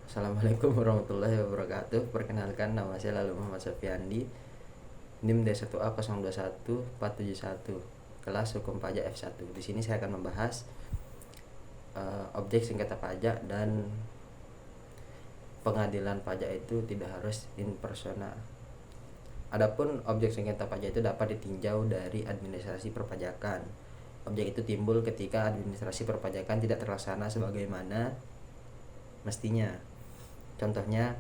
Assalamualaikum warahmatullahi wabarakatuh. Perkenalkan, nama saya Lalu Muhammad Sofiandi, NIM D1A021471, kelas Hukum Pajak F1. Di sini saya akan membahas objek sengketa pajak dan pengadilan pajak itu tidak harus in persona. Adapun objek sengketa pajak itu dapat ditinjau dari administrasi perpajakan. Objek itu timbul ketika administrasi perpajakan tidak terlaksana sebagaimana mestinya. Contohnya,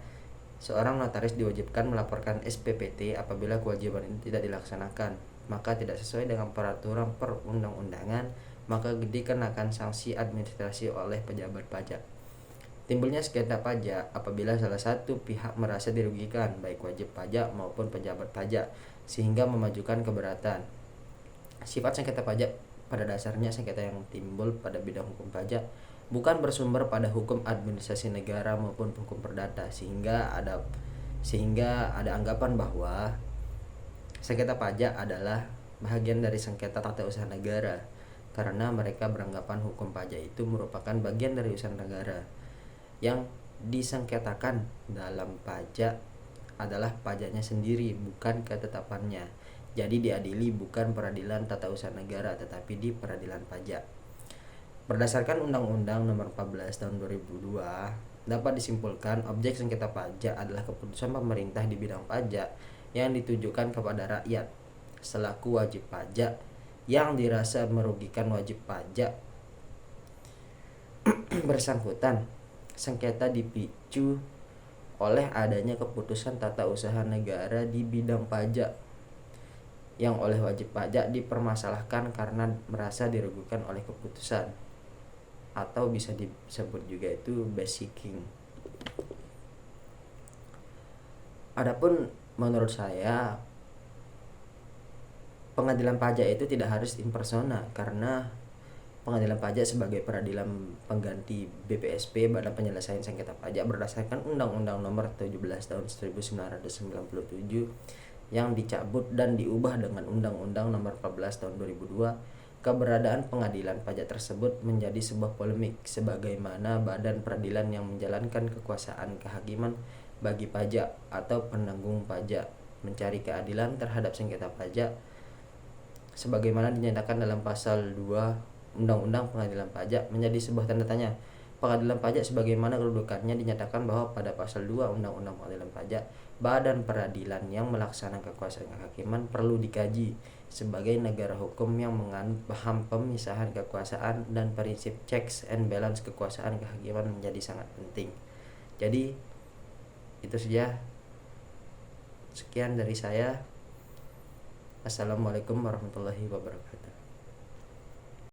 seorang notaris diwajibkan melaporkan SPPT apabila kewajiban ini tidak dilaksanakan, maka tidak sesuai dengan peraturan perundang-undangan, maka dikenakan sanksi administrasi oleh pejabat pajak. Timbulnya sengketa pajak apabila salah satu pihak merasa dirugikan, baik wajib pajak maupun pejabat pajak, sehingga memajukan keberatan. Sifat sengketa pajak pada dasarnya sengketa yang timbul pada bidang hukum pajak bukan bersumber pada hukum administrasi negara maupun hukum perdata, sehingga ada anggapan bahwa sengketa pajak adalah bahagian dari sengketa tata usaha negara, karena mereka beranggapan hukum pajak itu merupakan bagian dari usaha negara. Yang disengketakan dalam pajak adalah pajaknya sendiri, bukan ketetapannya. Jadi diadili bukan peradilan tata usaha negara, tetapi di peradilan pajak. Berdasarkan Undang-Undang Nomor 14 Tahun 2002, dapat disimpulkan objek sengketa pajak adalah keputusan pemerintah di bidang pajak yang ditujukan kepada rakyat selaku wajib pajak yang dirasa merugikan wajib pajak bersangkutan. Sengketa dipicu oleh adanya keputusan tata usaha negara di bidang pajak yang oleh wajib pajak dipermasalahkan karena merasa dirugikan oleh keputusan, atau bisa disebut juga itu basicking. Adapun menurut saya pengadilan pajak itu tidak harus in persona, karena pengadilan pajak sebagai peradilan pengganti BPSP, Badan Penyelesaian Sengketa Pajak, berdasarkan Undang-Undang Nomor 17 Tahun 1997 yang dicabut dan diubah dengan Undang-Undang Nomor 14 Tahun 2002. Keberadaan pengadilan pajak tersebut menjadi sebuah polemik, sebagaimana badan peradilan yang menjalankan kekuasaan kehakiman bagi pajak atau penanggung pajak mencari keadilan terhadap sengketa pajak, sebagaimana dinyatakan dalam pasal 2 Undang-Undang Pengadilan Pajak, menjadi sebuah tanda tanya. Pengadilan pajak sebagaimana kedudukannya dinyatakan bahwa pada pasal 2 Undang-Undang Pengadilan Pajak, badan peradilan yang melaksanakan kekuasaan kehakiman perlu dikaji sebagai negara hukum yang menganut paham pemisahan kekuasaan, dan prinsip checks and balance kekuasaan kehakiman menjadi sangat penting. Jadi itu saja, sekian dari saya. Assalamualaikum warahmatullahi wabarakatuh.